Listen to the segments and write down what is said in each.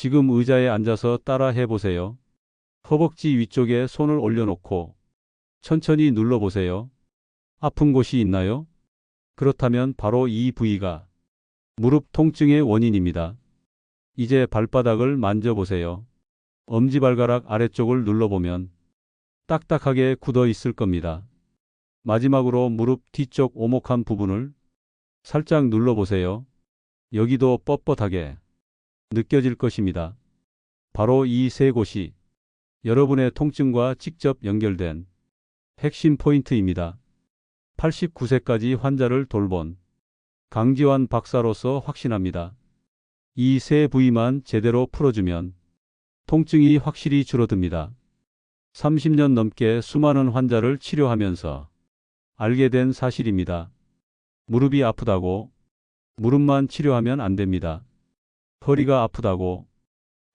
지금 의자에 앉아서 따라 해보세요. 허벅지 위쪽에 손을 올려놓고 천천히 눌러보세요. 아픈 곳이 있나요? 그렇다면 바로 이 부위가 무릎 통증의 원인입니다. 이제 발바닥을 만져보세요. 엄지발가락 아래쪽을 눌러보면 딱딱하게 굳어 있을 겁니다. 마지막으로 무릎 뒤쪽 오목한 부분을 살짝 눌러보세요. 여기도 뻣뻣하게 느껴질 것입니다. 바로 이 세 곳이 여러분의 통증과 직접 연결된 핵심 포인트입니다. 89세까지 환자를 돌본 강지환 박사로서 확신합니다. 이 세 부위만 제대로 풀어주면 통증이 확실히 줄어듭니다. 30년 넘게 수많은 환자를 치료하면서 알게 된 사실입니다. 무릎이 아프다고 무릎만 치료하면 안 됩니다. 허리가 아프다고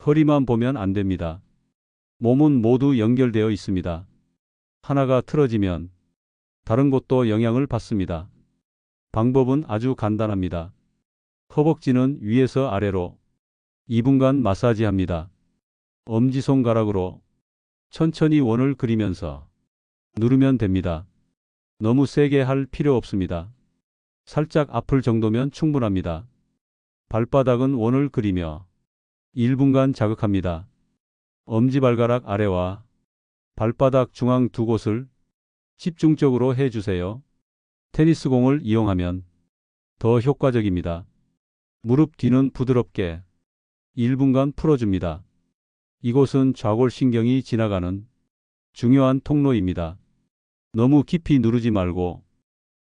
허리만 보면 안 됩니다. 몸은 모두 연결되어 있습니다. 하나가 틀어지면 다른 곳도 영향을 받습니다. 방법은 아주 간단합니다. 허벅지는 위에서 아래로 2분간 마사지합니다. 엄지손가락으로 천천히 원을 그리면서 누르면 됩니다. 너무 세게 할 필요 없습니다. 살짝 아플 정도면 충분합니다. 발바닥은 원을 그리며 1분간 자극합니다. 엄지발가락 아래와 발바닥 중앙 두 곳을 집중적으로 해주세요. 테니스공을 이용하면 더 효과적입니다. 무릎 뒤는 부드럽게 1분간 풀어줍니다. 이곳은 좌골신경이 지나가는 중요한 통로입니다. 너무 깊이 누르지 말고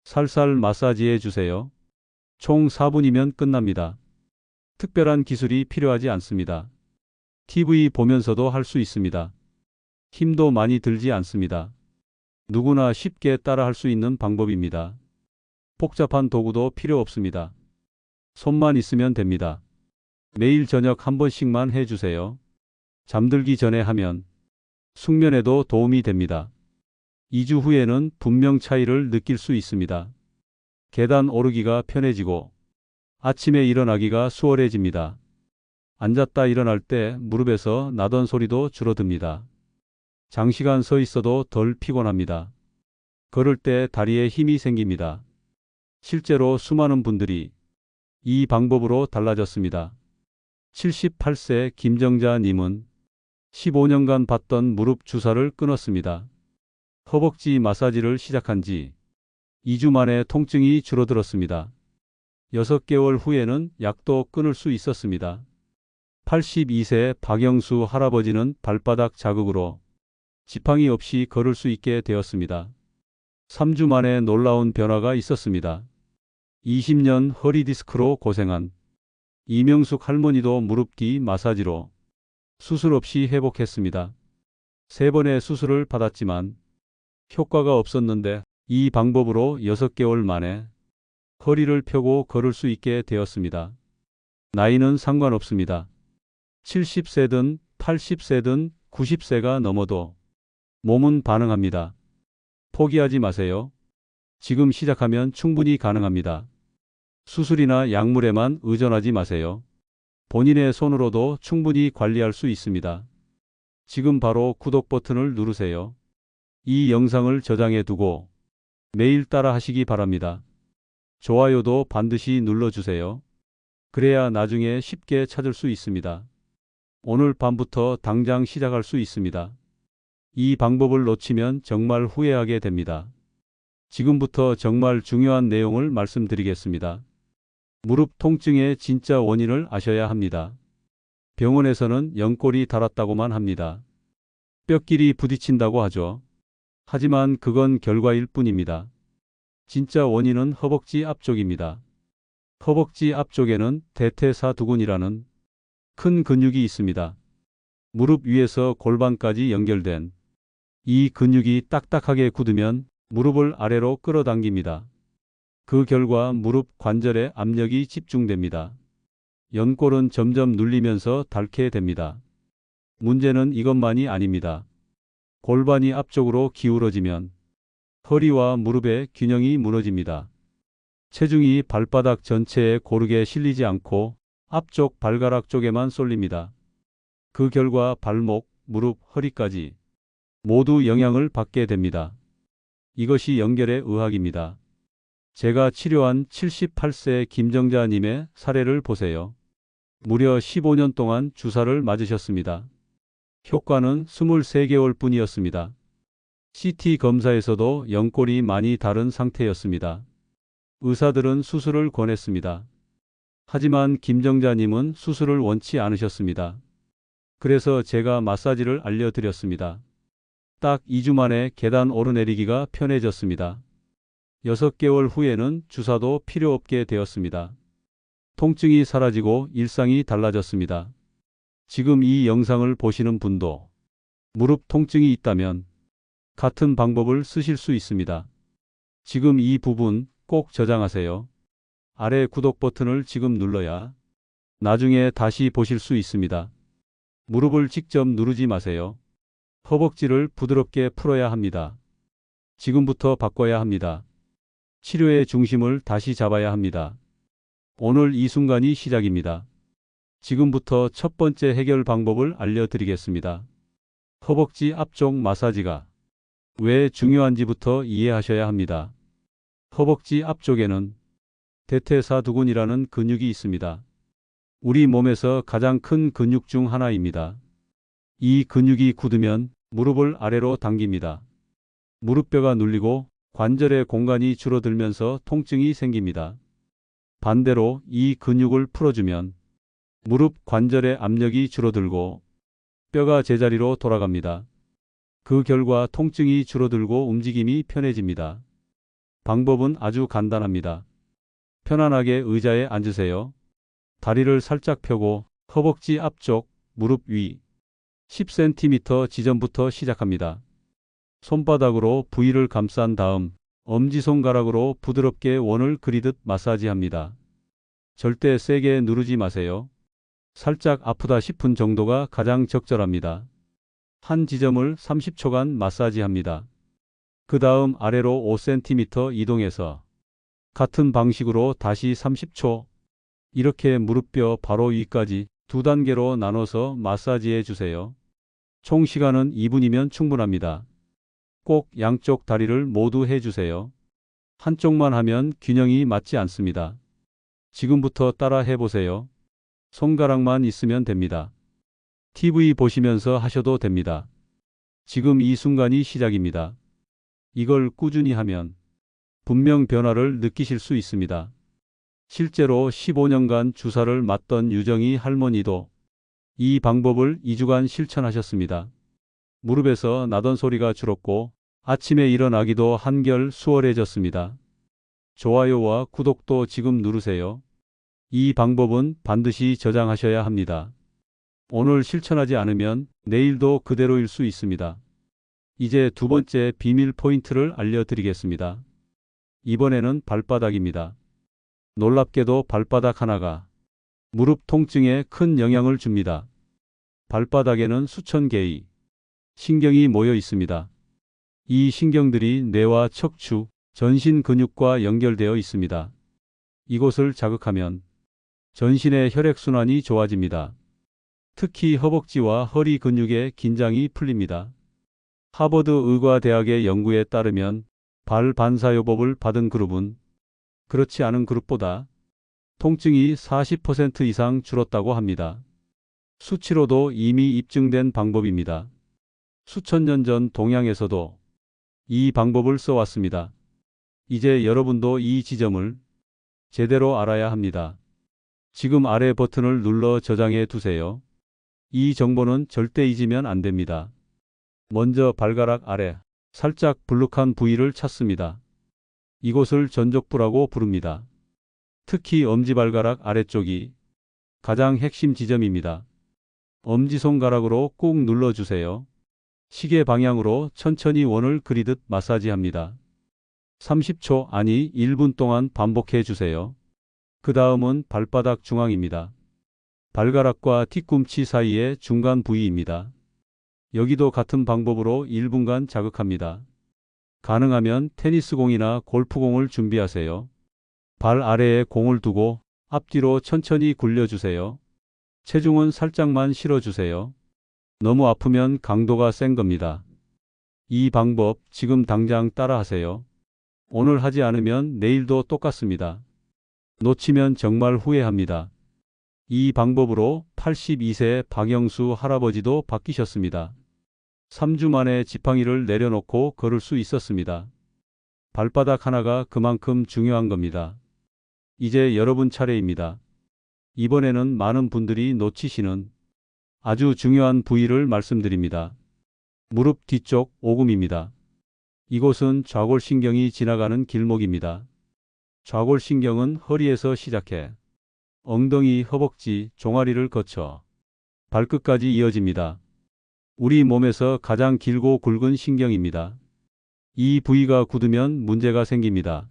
살살 마사지해 주세요. 총 4분이면 끝납니다. 특별한 기술이 필요하지 않습니다. TV 보면서도 할 수 있습니다. 힘도 많이 들지 않습니다. 누구나 쉽게 따라 할 수 있는 방법입니다. 복잡한 도구도 필요 없습니다. 손만 있으면 됩니다. 매일 저녁 한 번씩만 해주세요. 잠들기 전에 하면 숙면에도 도움이 됩니다. 2주 후에는 분명 차이를 느낄 수 있습니다. 계단 오르기가 편해지고 아침에 일어나기가 수월해집니다. 앉았다 일어날 때 무릎에서 나던 소리도 줄어듭니다. 장시간 서 있어도 덜 피곤합니다. 걸을 때 다리에 힘이 생깁니다. 실제로 수많은 분들이 이 방법으로 달라졌습니다. 78세 김정자 님은 15년간 받던 무릎 주사를 끊었습니다. 허벅지 마사지를 시작한 지 2주 만에 통증이 줄어들었습니다. 6개월 후에는 약도 끊을 수 있었습니다. 82세 박영수 할아버지는 발바닥 자극으로 지팡이 없이 걸을 수 있게 되었습니다. 3주 만에 놀라운 변화가 있었습니다. 20년 허리 디스크로 고생한 이명숙 할머니도 무릎 뒤 마사지로 수술 없이 회복했습니다. 3번의 수술을 받았지만 효과가 없었는데 이 방법으로 6개월 만에 허리를 펴고 걸을 수 있게 되었습니다. 나이는 상관없습니다. 70세든 80세든 90세가 넘어도 몸은 반응합니다. 포기하지 마세요. 지금 시작하면 충분히 가능합니다. 수술이나 약물에만 의존하지 마세요. 본인의 손으로도 충분히 관리할 수 있습니다. 지금 바로 구독 버튼을 누르세요. 이 영상을 저장해 두고 매일 따라 하시기 바랍니다. 좋아요도 반드시 눌러주세요. 그래야 나중에 쉽게 찾을 수 있습니다. 오늘 밤부터 당장 시작할 수 있습니다. 이 방법을 놓치면 정말 후회하게 됩니다. 지금부터 정말 중요한 내용을 말씀드리겠습니다. 무릎 통증의 진짜 원인을 아셔야 합니다. 병원에서는 연골이 닳았다고만 합니다. 뼈끼리 부딪힌다고 하죠. 하지만 그건 결과일 뿐입니다. 진짜 원인은 허벅지 앞쪽입니다. 허벅지 앞쪽에는 대퇴사두근이라는 큰 근육이 있습니다. 무릎 위에서 골반까지 연결된 이 근육이 딱딱하게 굳으면 무릎을 아래로 끌어당깁니다. 그 결과 무릎 관절에 압력이 집중됩니다. 연골은 점점 눌리면서 닳게 됩니다. 문제는 이것만이 아닙니다. 골반이 앞쪽으로 기울어지면 허리와 무릎의 균형이 무너집니다. 체중이 발바닥 전체에 고르게 실리지 않고 앞쪽 발가락 쪽에만 쏠립니다. 그 결과 발목, 무릎, 허리까지 모두 영향을 받게 됩니다. 이것이 연결의 의학입니다. 제가 치료한 78세 김정자님의 사례를 보세요. 무려 15년 동안 주사를 맞으셨습니다. 효과는 23개월 뿐이었습니다. CT 검사에서도 영꼴이 많이 다른 상태였습니다. 의사들은 수술을 권했습니다. 하지만 김정자님은 수술을 원치 않으셨습니다. 그래서 제가 마사지를 알려드렸습니다. 딱 2주 만에 계단 오르내리기가 편해졌습니다. 6개월 후에는 주사도 필요 없게 되었습니다. 통증이 사라지고 일상이 달라졌습니다. 지금 이 영상을 보시는 분도 무릎 통증이 있다면 같은 방법을 쓰실 수 있습니다. 지금 이 부분 꼭 저장하세요. 아래 구독 버튼을 지금 눌러야 나중에 다시 보실 수 있습니다. 무릎을 직접 누르지 마세요. 허벅지를 부드럽게 풀어야 합니다. 지금부터 바꿔야 합니다. 치료의 중심을 다시 잡아야 합니다. 오늘 이 순간이 시작입니다. 지금부터 첫 번째 해결 방법을 알려드리겠습니다. 허벅지 앞쪽 마사지가 왜 중요한지부터 이해하셔야 합니다. 허벅지 앞쪽에는 대퇴사두근이라는 근육이 있습니다. 우리 몸에서 가장 큰 근육 중 하나입니다. 이 근육이 굳으면 무릎을 아래로 당깁니다. 무릎뼈가 눌리고 관절의 공간이 줄어들면서 통증이 생깁니다. 반대로 이 근육을 풀어주면 무릎 관절의 압력이 줄어들고 뼈가 제자리로 돌아갑니다. 그 결과 통증이 줄어들고 움직임이 편해집니다. 방법은 아주 간단합니다. 편안하게 의자에 앉으세요. 다리를 살짝 펴고 허벅지 앞쪽, 무릎 위 10cm 지점부터 시작합니다. 손바닥으로 부위를 감싼 다음 엄지손가락으로 부드럽게 원을 그리듯 마사지합니다. 절대 세게 누르지 마세요. 살짝 아프다 싶은 정도가 가장 적절합니다. 한 지점을 30초간 마사지합니다. 그 다음 아래로 5cm 이동해서 같은 방식으로 다시 30초. 이렇게 무릎뼈 바로 위까지 두 단계로 나눠서 마사지해 주세요. 총 시간은 2분이면 충분합니다. 꼭 양쪽 다리를 모두 해주세요. 한쪽만 하면 균형이 맞지 않습니다. 지금부터 따라 해보세요. 손가락만 있으면 됩니다. TV 보시면서 하셔도 됩니다. 지금 이 순간이 시작입니다. 이걸 꾸준히 하면 분명 변화를 느끼실 수 있습니다. 실제로 15년간 주사를 맞던 유정희 할머니도 이 방법을 2주간 실천하셨습니다. 무릎에서 나던 소리가 줄었고 아침에 일어나기도 한결 수월해졌습니다. 좋아요와 구독도 지금 누르세요. 이 방법은 반드시 저장하셔야 합니다. 오늘 실천하지 않으면 내일도 그대로일 수 있습니다. 이제 두 번째 비밀 포인트를 알려드리겠습니다. 이번에는 발바닥입니다. 놀랍게도 발바닥 하나가 무릎 통증에 큰 영향을 줍니다. 발바닥에는 수천 개의 신경이 모여 있습니다. 이 신경들이 뇌와 척추, 전신 근육과 연결되어 있습니다. 이곳을 자극하면 전신의 혈액순환이 좋아집니다. 특히 허벅지와 허리 근육의 긴장이 풀립니다. 하버드 의과대학의 연구에 따르면 발 반사요법을 받은 그룹은 그렇지 않은 그룹보다 통증이 40% 이상 줄었다고 합니다. 수치로도 이미 입증된 방법입니다. 수천 년 전 동양에서도 이 방법을 써왔습니다. 이제 여러분도 이 지점을 제대로 알아야 합니다. 지금 아래 버튼을 눌러 저장해 두세요. 이 정보는 절대 잊으면 안 됩니다. 먼저 발가락 아래 살짝 불룩한 부위를 찾습니다. 이곳을 전족부라고 부릅니다. 특히 엄지발가락 아래쪽이 가장 핵심 지점입니다. 엄지손가락으로 꾹 눌러주세요. 시계 방향으로 천천히 원을 그리듯 마사지합니다. 30초 아니 1분 동안 반복해 주세요. 그 다음은 발바닥 중앙입니다. 발가락과 뒤꿈치 사이의 중간 부위입니다. 여기도 같은 방법으로 1분간 자극합니다. 가능하면 테니스공이나 골프공을 준비하세요. 발 아래에 공을 두고 앞뒤로 천천히 굴려주세요. 체중은 살짝만 실어주세요. 너무 아프면 강도가 센 겁니다. 이 방법 지금 당장 따라하세요. 오늘 하지 않으면 내일도 똑같습니다. 놓치면 정말 후회합니다. 이 방법으로 82세 박영수 할아버지도 바뀌셨습니다. 3주 만에 지팡이를 내려놓고 걸을 수 있었습니다. 발바닥 하나가 그만큼 중요한 겁니다. 이제 여러분 차례입니다. 이번에는 많은 분들이 놓치시는 아주 중요한 부위를 말씀드립니다. 무릎 뒤쪽 오금입니다. 이곳은 좌골신경이 지나가는 길목입니다. 좌골신경은 허리에서 시작해 엉덩이, 허벅지, 종아리를 거쳐 발끝까지 이어집니다. 우리 몸에서 가장 길고 굵은 신경입니다. 이 부위가 굳으면 문제가 생깁니다.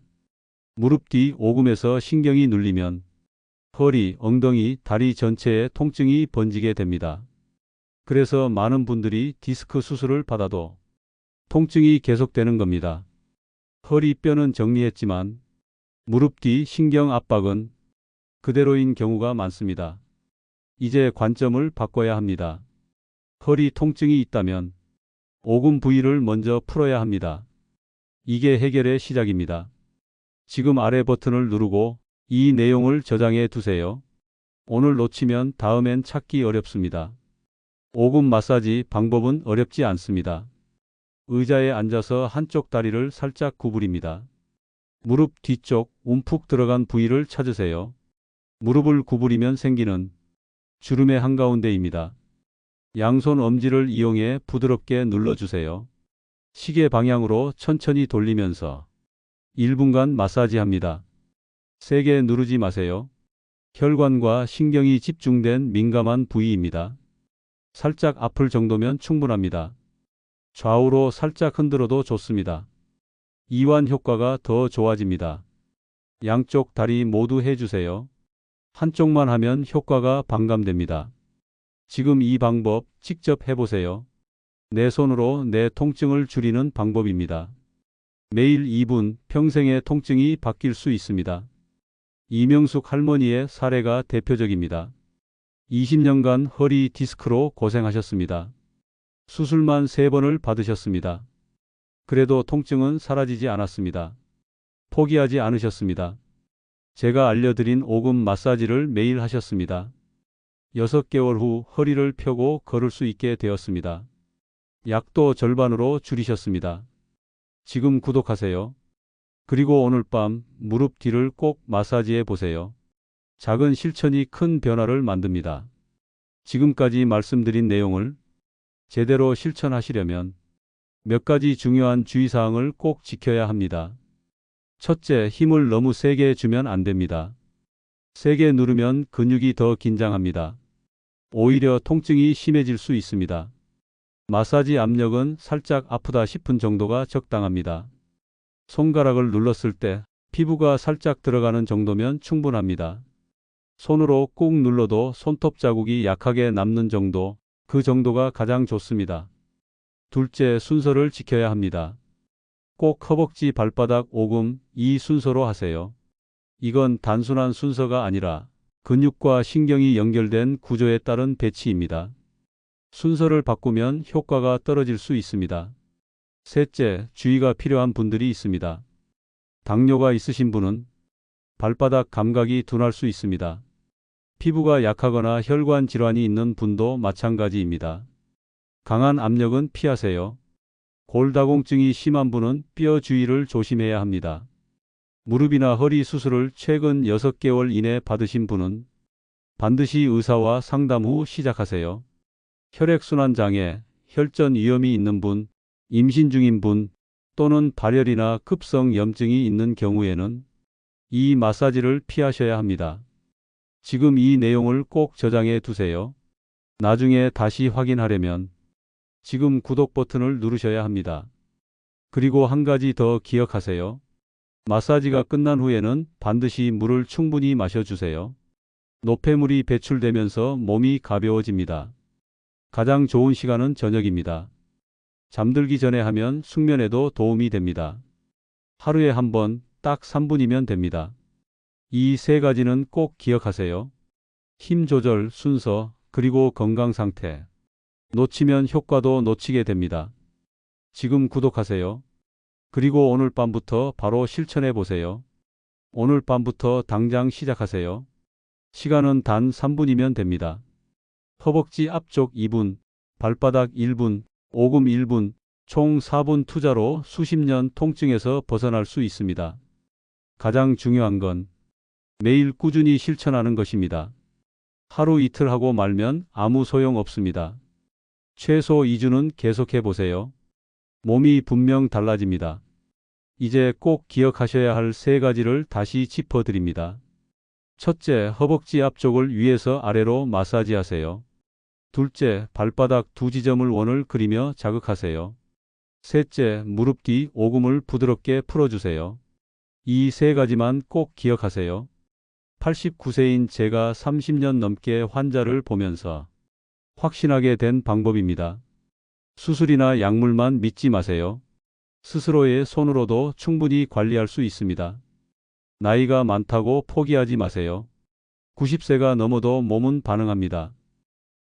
무릎 뒤 오금에서 신경이 눌리면 허리, 엉덩이, 다리 전체에 통증이 번지게 됩니다. 그래서 많은 분들이 디스크 수술을 받아도 통증이 계속되는 겁니다. 허리 뼈는 정리했지만 무릎 뒤 신경 압박은 그대로인 경우가 많습니다. 이제 관점을 바꿔야 합니다. 허리 통증이 있다면 오금 부위를 먼저 풀어야 합니다. 이게 해결의 시작입니다. 지금 아래 버튼을 누르고 이 내용을 저장해 두세요. 오늘 놓치면 다음엔 찾기 어렵습니다. 오금 마사지 방법은 어렵지 않습니다. 의자에 앉아서 한쪽 다리를 살짝 구부립니다. 무릎 뒤쪽 움푹 들어간 부위를 찾으세요. 무릎을 구부리면 생기는 주름의 한가운데입니다. 양손 엄지를 이용해 부드럽게 눌러주세요. 시계 방향으로 천천히 돌리면서 1분간 마사지합니다. 세게 누르지 마세요. 혈관과 신경이 집중된 민감한 부위입니다. 살짝 아플 정도면 충분합니다. 좌우로 살짝 흔들어도 좋습니다. 이완 효과가 더 좋아집니다. 양쪽 다리 모두 해주세요. 한쪽만 하면 효과가 반감됩니다. 지금 이 방법 직접 해보세요. 내 손으로 내 통증을 줄이는 방법입니다. 매일 2분 평생의 통증이 바뀔 수 있습니다. 이명숙 할머니의 사례가 대표적입니다. 20년간 허리 디스크로 고생하셨습니다. 수술만 3번을 받으셨습니다. 그래도 통증은 사라지지 않았습니다. 포기하지 않으셨습니다. 제가 알려드린 오금 마사지를 매일 하셨습니다. 6개월 후 허리를 펴고 걸을 수 있게 되었습니다. 약도 절반으로 줄이셨습니다. 지금 구독하세요. 그리고 오늘 밤 무릎 뒤를 꼭 마사지해 보세요. 작은 실천이 큰 변화를 만듭니다. 지금까지 말씀드린 내용을 제대로 실천하시려면 몇 가지 중요한 주의사항을 꼭 지켜야 합니다. 첫째, 힘을 너무 세게 주면 안 됩니다. 세게 누르면 근육이 더 긴장합니다. 오히려 통증이 심해질 수 있습니다. 마사지 압력은 살짝 아프다 싶은 정도가 적당합니다. 손가락을 눌렀을 때 피부가 살짝 들어가는 정도면 충분합니다. 손으로 꾹 눌러도 손톱 자국이 약하게 남는 정도, 그 정도가 가장 좋습니다. 둘째, 순서를 지켜야 합니다. 꼭 허벅지, 발바닥, 오금 이 순서로 하세요. 이건 단순한 순서가 아니라 근육과 신경이 연결된 구조에 따른 배치입니다. 순서를 바꾸면 효과가 떨어질 수 있습니다. 셋째, 주의가 필요한 분들이 있습니다. 당뇨가 있으신 분은 발바닥 감각이 둔할 수 있습니다. 피부가 약하거나 혈관 질환이 있는 분도 마찬가지입니다. 강한 압력은 피하세요. 골다공증이 심한 분은 뼈 주위를 조심해야 합니다. 무릎이나 허리 수술을 최근 6개월 이내 받으신 분은 반드시 의사와 상담 후 시작하세요. 혈액순환 장애, 혈전 위험이 있는 분, 임신 중인 분 또는 발열이나 급성 염증이 있는 경우에는 이 마사지를 피하셔야 합니다. 지금 이 내용을 꼭 저장해 두세요. 나중에 다시 확인하려면 지금 구독 버튼을 누르셔야 합니다. 그리고 한 가지 더 기억하세요. 마사지가 끝난 후에는 반드시 물을 충분히 마셔주세요. 노폐물이 배출되면서 몸이 가벼워집니다. 가장 좋은 시간은 저녁입니다. 잠들기 전에 하면 숙면에도 도움이 됩니다. 하루에 한 번, 딱 3분이면 됩니다. 이 3가지는 꼭 기억하세요. 힘 조절, 순서, 그리고 건강 상태. 놓치면 효과도 놓치게 됩니다. 지금 구독하세요. 그리고 오늘 밤부터 바로 실천해 보세요. 오늘 밤부터 당장 시작하세요. 시간은 단 3분이면 됩니다. 허벅지 앞쪽 2분, 발바닥 1분, 오금 1분, 총 4분 투자로 수십 년 통증에서 벗어날 수 있습니다. 가장 중요한 건 매일 꾸준히 실천하는 것입니다. 하루 이틀 하고 말면 아무 소용 없습니다. 최소 2주는 계속해 보세요. 몸이 분명 달라집니다. 이제 꼭 기억하셔야 할 3가지를 다시 짚어드립니다. 첫째, 허벅지 앞쪽을 위에서 아래로 마사지하세요. 둘째, 발바닥 두 지점을 원을 그리며 자극하세요. 셋째, 무릎 뒤 오금을 부드럽게 풀어주세요. 이 3가지만 꼭 기억하세요. 89세인 제가 30년 넘게 환자를 보면서 확신하게 된 방법입니다. 수술이나 약물만 믿지 마세요. 스스로의 손으로도 충분히 관리할 수 있습니다. 나이가 많다고 포기하지 마세요. 90세가 넘어도 몸은 반응합니다.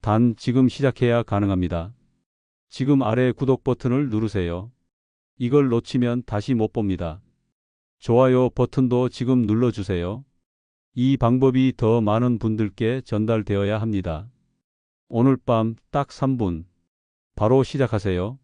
단 지금 시작해야 가능합니다. 지금 아래 구독 버튼을 누르세요. 이걸 놓치면 다시 못 봅니다. 좋아요 버튼도 지금 눌러주세요. 이 방법이 더 많은 분들께 전달되어야 합니다. 오늘 밤 딱 3분. 바로 시작하세요.